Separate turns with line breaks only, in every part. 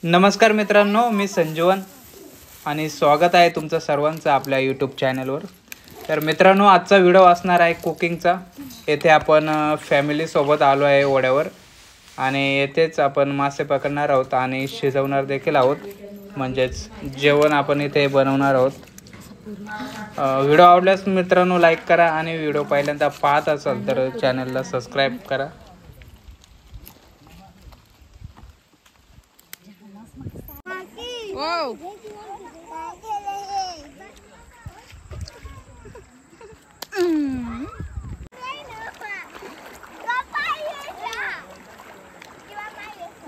नमस्कार मित्रांनो, मी संजीवन आणि स्वागत आहे तुमचं सर्वांचं आपल्या यूट्यूब चॅनलवर। तर मित्रांनो, आजचा व्हिडिओ असणार आहे कुकिंगचा। येथे आपण फॅमिलीसोबत आलो आहे ओढ्यावर आणि येथेच आपण मासे पकडणार आहोत आणि शिजवणार देखील आहोत, म्हणजेच जेवण आपण इथे बनवणार आहोत। व्हिडिओ आवडल्यास मित्रांनो लाईक करा आणि व्हिडिओ पहिल्यांदा पाहत असाल तर चॅनलला सबस्क्राईब करा।
Wow.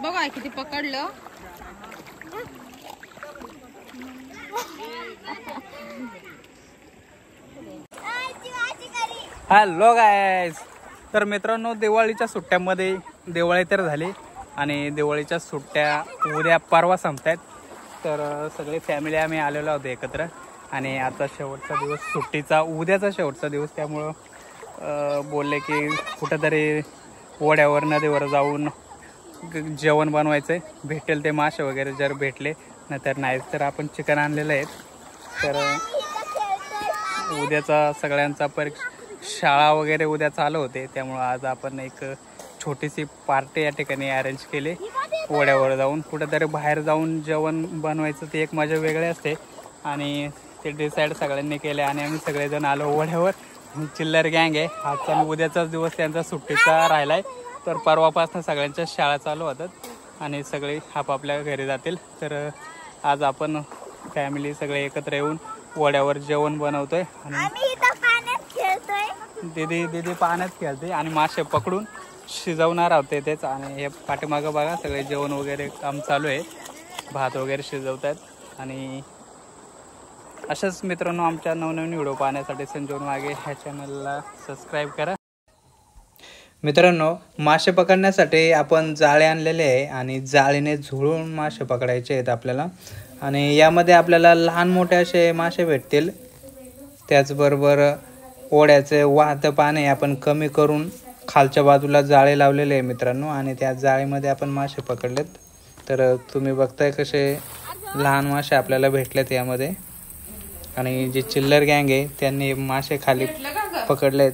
बघा किती पकडलं।
हॅलो गाइस, तर मित्रांनो दिवाळीच्या सुट्ट्यामध्ये दिवाळी तर झाली आणि दिवाळीच्या सुट्ट्या उद्या परवा संपतात। तर सगळे फॅमिली आम्ही आलेलो आहोत एकत्र आणि आता शेवटचा दिवस सुट्टीचा, उद्याचा शेवटचा दिवस, त्यामुळं बोलले की कुठेतरी ओढ्यावर नदीवर जाऊन जेवण बनवायचं आहे। भेटेल ते मासे वगैरे जर भेटले, नाहीतर नाहीच तर आपण चिकन आणलेलं आहे। तर उद्याचा सगळ्यांचा शाळा वगैरे उद्या चालू होते, त्यामुळं आज आपण एक छोटीशी पार्टी या ठिकाणी अरेंज केली। ओढ्यावर जाऊन कुठेतरी बाहेर जाऊन जेवण बनवायचं ते एक मजा वेगळी असते आणि ते डिसाईड सगळ्यांनी केले आणि आम्ही सगळेजण आलो ओढ्यावर। चिल्लर गँग आहे, आजचा आणि उद्याचाच दिवस त्यांचा सुट्टीचा राहिलाय। तर परवापासून सगळ्यांच्या शाळा चालू होतात आणि सगळे आपापल्या घरी जातील। तर आज आपण फॅमिली सगळे एकत्र येऊन ओढ्यावर जेवण बनवतोय आणि दीदी पाण्यात खेळते आणि मासे पकडून शिजवणार आहोत तेच। आणि हे पाठीमागं बघा सगळे जेवण वगैरे काम चालू आहे, भात वगैरे शिजवत आहेत। आणि अशाच मित्रांनो आमच्या नवनवीन व्हिडिओ पाहण्यासाठी संजीवन वाघे ह्या चॅनलला सबस्क्राईब करा। मित्रांनो, मासे पकडण्यासाठी आपण जाळे आणलेले आहे आणि जाळीने झुळून मासे पकडायचे आहेत आपल्याला। आणि यामध्ये आपल्याला लहान मोठे असे मासे भेटतील। त्याचबरोबर ओढ्याचे वाहतं पाणी आपण कमी करून खालच्या बाजूला जाळे लावलेले आहे मित्रांनो, आणि त्या जाळीमध्ये आपण मासे पकडलेत। तर तुम्ही बघताय कसे लहान मासे आपल्याला भेटलेत यामध्ये। आणि जे चिल्लर गँग आहे त्यांनी मासे खाली पकडलेत,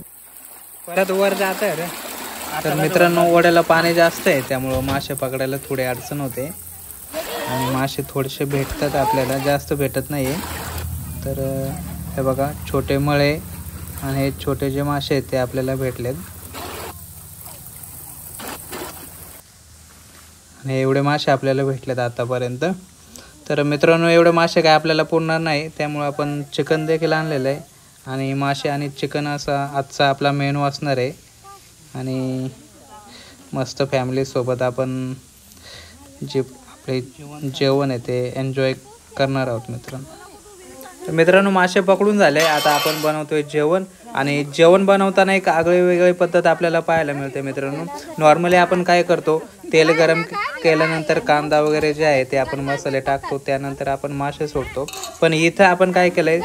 परत वर जात आहे। तर मित्रांनो, ओढ्याला पाणी जास्त आहे त्यामुळं मासे पकडायला थोडी अडचण होते आणि मासे थोडेसे भेटतात आपल्याला, जास्त भेटत नाही आहे। तर हे बघा छोटे मळे आणि हे छोटे जे मासे आहेत ते आपल्याला भेटलेत आणि एवढे मासे आपल्याला भेटलेत आतापर्यंत। तर मित्रांनो, एवढे मासे काय आपल्याला पुरणार नाही, त्यामुळे आपण चिकन देखील आणलेलं आहे आणि मासे आणि चिकन असा आजचा आपला मेनू असणार आहे। आणि मस्त फॅमिलीसोबत आपण जे आपले जेवण आहे ते एन्जॉय करणार आहोत मित्रांनो। तर मित्रांनो, मासे पकडून झाले, आता आपण बनवतोय जेवण। आणि जेवण बनवताना एक आगळी वेगळी पद्धत आपल्याला पाहायला मिळते मित्रांनो। नॉर्मली आपण काय करतो, तेल गरम केल्यानंतर कांदा वगैरे जे आहे ते आपण मसाले टाकतो, त्यानंतर आपण मासे सोडतो। पण इथं आपण काय केलंय,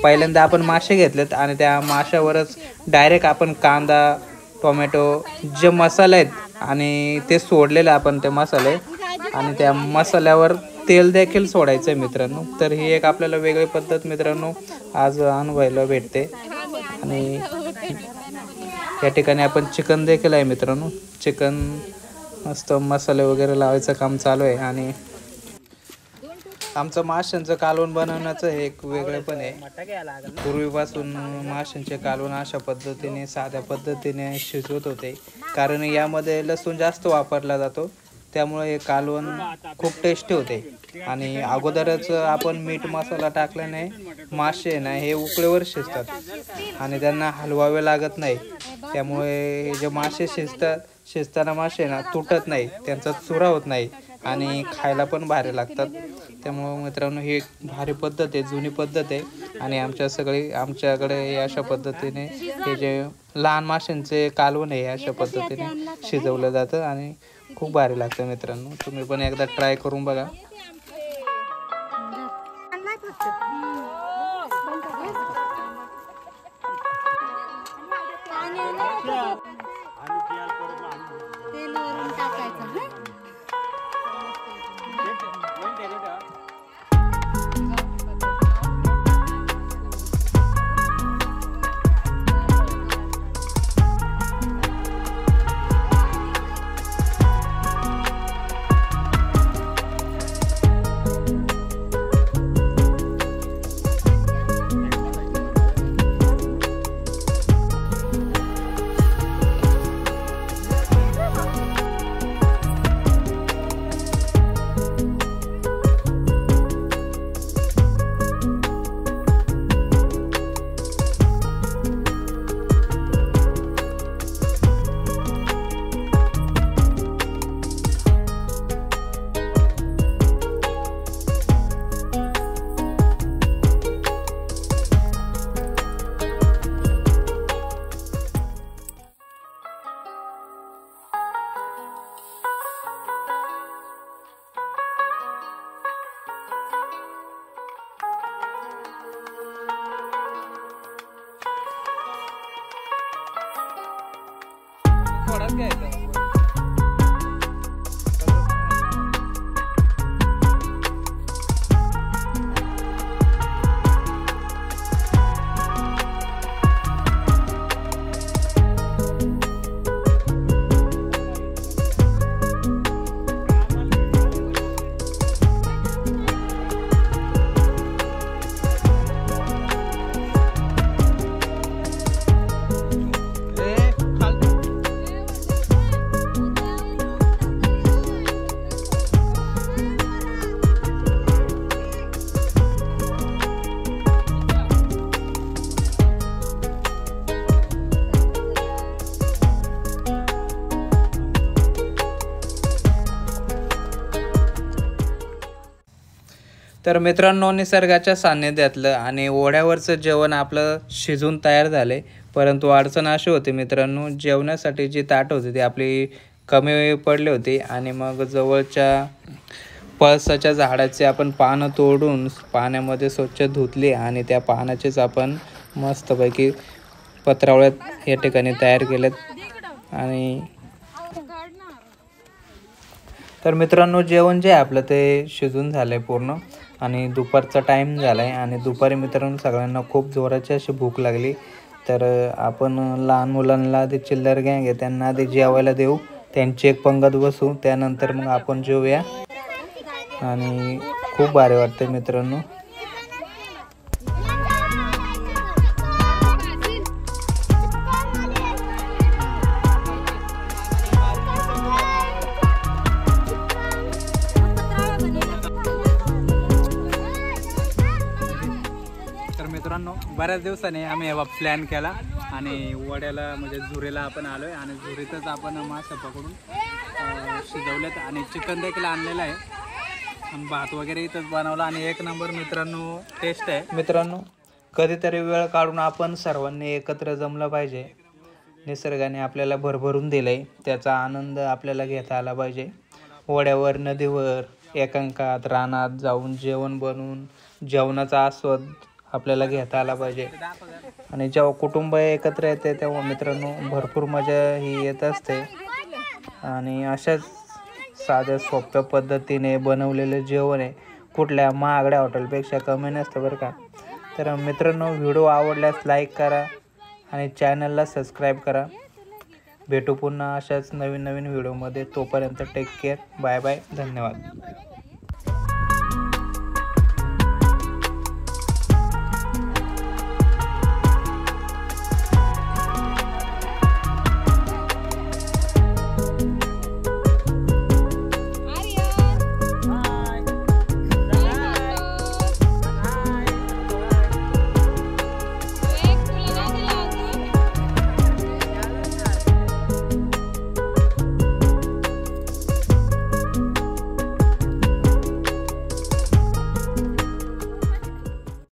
पहिल्यांदा आपण मासे घेतलेत आणि त्या माशावरच डायरेक्ट आपण कांदा, टोमॅटो जे मसाले आहेत आणि ते सोडलेले आपण ते मसाले, आणि त्या मसाल्यावर तेल देखील सोडायचं आहे मित्रांनो। तर ही एक आपल्याला वेगळी पद्धत मित्रांनो आज अनुभवायला भेटते। आणि या ठिकाणी आपण चिकन देखील आहे मित्रांनो, चिकन मस्त मसाले वगैरे लावायचं काम चालू आहे। आणि आमचं माशांचं कालवण बनवण्याचं हे एक वेगळं पण आहे। पूर्वीपासून माशांचे कालवण अशा पद्धतीने साध्या पद्धतीने शिजवत होते, कारण यामध्ये लसूण जास्त वापरला जातो, त्यामुळे हे कालवण खूप टेस्टी होते। आणि अगोदरच आपण मीठ मसाला टाकल्याने मासे ना हे उकळीवर शिजतात आणि त्यांना हलवावे लागत नाही, त्यामुळे हे जे मासे शिजताना मासे ना तुटत नाही, त्यांचा चुरा होत नाही आणि खायला पण भारी लागतात। त्यामुळे मित्रांनो ही एक भारी पद्धत आहे, जुनी पद्धत आहे। आणि आमच्याकडे हे अशा पद्धतीने हे जे लहान माशांचे कालवण आहे अशा पद्धतीने शिजवलं जातं आणि खूप भारी लागतं मित्रांनो। तुम्ही पण एकदा ट्राय करून बघा।
तेल वरून टाकायचं।
थोडाच घ्यायचा. तर मित्रांनो, निसर्गाच्या सान्निध्यातलं आणि ओढ्यावरचं जेवण आपलं शिजून तयार झाले. परंतु अडचण अशी होती मित्रांनो, जेवणासाठी जी ताट होती ती आपली कमी पडली होती. आणि मग जवळच्या पळसाच्या झाडाचे आपण पानं तोडून पाण्यामध्ये स्वच्छ धुतली आणि त्या पानाचेच आपण मस्तपैकी पत्रावळ्यात या ठिकाणी तयार केलेत. आणि तर मित्रांनो, जेवण जे आपलं ते शिजून झालं आहे पूर्ण. आणि दुपारचा टाईम झाला आहे आणि दुपारी मित्रांनो सगळ्यांना खूप जोराची अशी भूक लागली. तर आपण लहान मुलांना आधी चिल्लर गँग आहे त्यांना आधी जेवायला देऊ, त्यांची एक पंगत बसू, त्यानंतर मग आपण जेवूया. आणि खूप भारी वाटतं मित्रांनो. मित्रांनो, बऱ्याच दिवसांनी आम्ही प्लॅन केला आणि वड्याला म्हणजे झुरीला आपण आलो आहे आणि झुरीतच आपण मासे पकडून शिजवलेत आणि चिकन देखील आणलेलं आहे आणि भात वगैरे इथंच बनवला आणि एक नंबर मित्रांनो टेस्ट आहे. मित्रांनो, कधीतरी वेळ काढून आपण सर्वांनी एकत्र जमलं पाहिजे. निसर्गाने आपल्याला भरभरून दिलं आहे, त्याचा आनंद आपल्याला घेता आला पाहिजे. वड्यावर, नदीवर, एकांकात, रानात जाऊन जेवण बनवून जेवणाचा आस्वाद आपल्याला घेता आला पाहिजे. आणि जेव्हा कुटुंब एकत्र येते तेव्हा मित्रांनो भरपूर मजा ही येत असते. आणि अशाच साध्या सोप्या पद्धतीने बनवलेलं जेवण आहे कुठल्या महागड्या हॉटेलपेक्षा कमी नसतं बरं का. तर मित्रांनो, व्हिडिओ आवडल्यास लाईक करा आणि चॅनलला सबस्क्राईब करा. भेटू पुन्हा अशाच नवीन नवीन व्हिडिओमध्ये. तोपर्यंत टेक केअर. Bye bye. धन्यवाद.